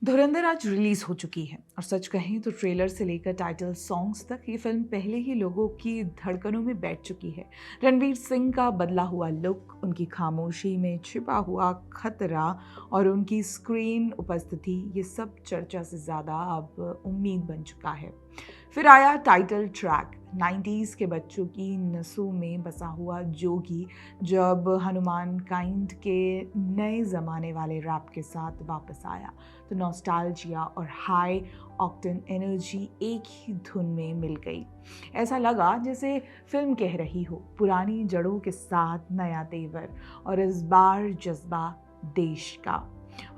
धुरंधर आज रिलीज हो चुकी है और सच कहें तो ट्रेलर से लेकर टाइटल सॉन्ग्स तक ये फिल्म पहले ही लोगों की धड़कनों में बैठ चुकी है। रणवीर सिंह का बदला हुआ लुक, उनकी खामोशी में छिपा हुआ खतरा और उनकी स्क्रीन उपस्थिति, ये सब चर्चा से ज़्यादा अब उम्मीद बन चुका है। फिर आया टाइटल ट्रैक, 90s के बच्चों की नसों में बसा हुआ जोगी जब हनुमान काइंड के नए ज़माने वाले रैप के साथ वापस आया तो नॉस्टैल्जिया और हाई ऑक्टेन एनर्जी एक ही धुन में मिल गई। ऐसा लगा जैसे फिल्म कह रही हो पुरानी जड़ों के साथ नया तेवर, और इस बार जज्बा देश का।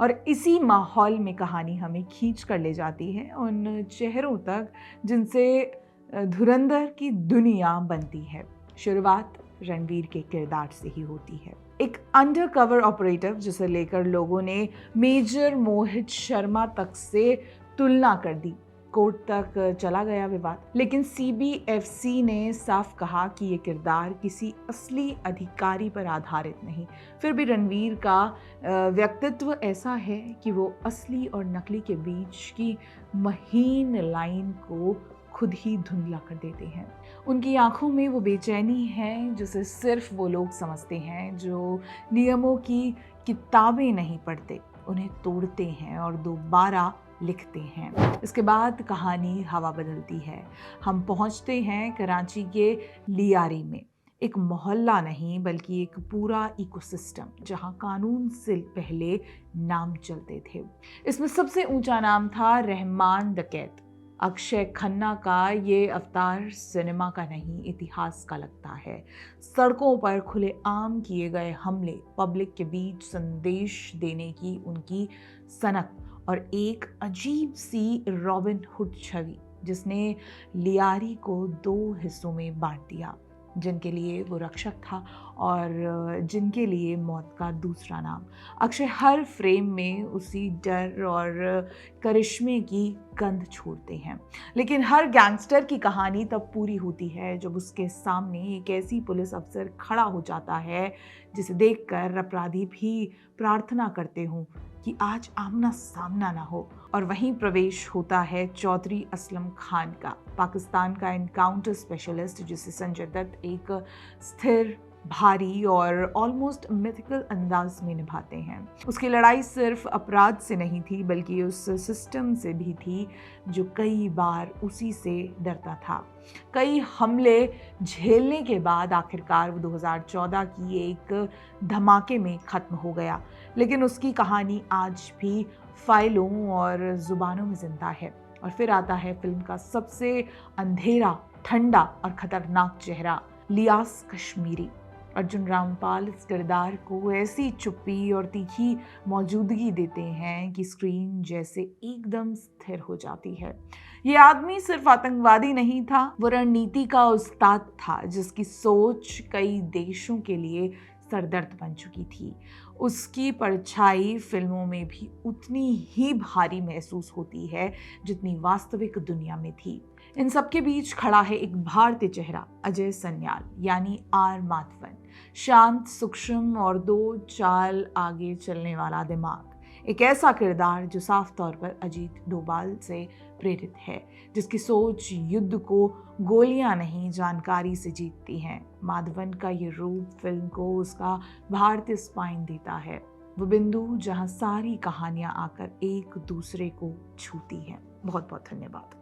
और इसी माहौल में कहानी हमें खींच कर ले जाती है उन चेहरों तक जिनसे धुरंधर की दुनिया बनती है। शुरुआत रणवीर के किरदार से ही होती है, एक अंडरकवर ऑपरेटिव जिसे लेकर लोगों ने मेजर मोहित शर्मा तक से तुलना कर दी। कोर्ट तक चला गया विवाद, लेकिन CBFC ने साफ कहा कि ये किरदार किसी असली अधिकारी पर आधारित नहीं। फिर भी रणवीर का व्यक्तित्व ऐसा है कि वो असली और नकली के बीच की महीन लाइन को खुद ही धुंधला कर देते हैं। उनकी आंखों में वो बेचैनी है जिसे सिर्फ वो लोग समझते हैं जो नियमों की किताबें नहीं पढ़ते, उन्हें तोड़ते हैं और दोबारा लिखते हैं। इसके बाद कहानी हवा बदलती है। हम पहुंचते हैं कराची के लियारी में, एक मोहल्ला नहीं बल्कि एक पूरा इकोसिस्टम जहां कानून से पहले नाम चलते थे। इसमें सबसे ऊंचा नाम था रहमान डकैत। अक्षय खन्ना का ये अवतार सिनेमा का नहीं इतिहास का लगता है। सड़कों पर खुलेआम किए गए हमले, पब्लिक के बीच संदेश देने की उनकी सनक और एक अजीब सी रॉबिन हुड छवि जिसने लियारी को 2 हिस्सों में बांट दिया, जिनके लिए वो रक्षक था और जिनके लिए मौत का दूसरा नाम। अक्षय हर फ्रेम में उसी डर और करिश्मे की गंध छोड़ते हैं, लेकिन हर गैंगस्टर की कहानी तब पूरी होती है जब उसके सामने एक ऐसी पुलिस अफसर खड़ा हो जाता है जिसे देखकर अपराधी भी प्रार्थना करते हों कि आज आमना सामना ना हो। और वहीं प्रवेश होता है चौधरी असलम खान का, पाकिस्तान का एनकाउंटर स्पेशलिस्ट, जिसे संजय दत्त एक स्थिर, भारी और ऑलमोस्ट मिथिकल अंदाज में निभाते हैं। उसकी लड़ाई सिर्फ अपराध से नहीं थी बल्कि उस सिस्टम से भी थी जो कई बार उसी से डरता था। कई हमले झेलने के बाद आखिरकार वो 2014 की एक धमाके में ख़त्म हो गया, लेकिन उसकी कहानी आज भी फाइलों और ज़ुबानों में जिंदा है। और फिर आता है फिल्म का सबसे अंधेरा, ठंडा और ख़तरनाक चेहरा, लियास कश्मीरी। अर्जुन रामपाल इस किरदार को ऐसी चुप्पी और तीखी मौजूदगी देते हैं कि स्क्रीन जैसे एकदम स्थिर हो जाती है। ये आदमी सिर्फ आतंकवादी नहीं था, वो रणनीति का उस्ताद था जिसकी सोच कई देशों के लिए सरदर्द बन चुकी थी। उसकी परछाई फिल्मों में भी उतनी ही भारी महसूस होती है जितनी वास्तविक दुनिया में थी। इन सबके बीच खड़ा है एक भारतीय चेहरा, अजय सन्याल यानी आर माधवन। शांत, सूक्ष्म और 2 चाल आगे चलने वाला दिमाग। एक ऐसा किरदार जो साफ तौर पर अजीत डोभाल से प्रेरित है, जिसकी सोच युद्ध को गोलियां नहीं जानकारी से जीतती है। माधवन का ये रूप फिल्म को उसका भारतीय स्पाइन देता है, वो बिंदु जहां सारी कहानियां आकर एक दूसरे को छूती हैं। बहुत बहुत धन्यवाद।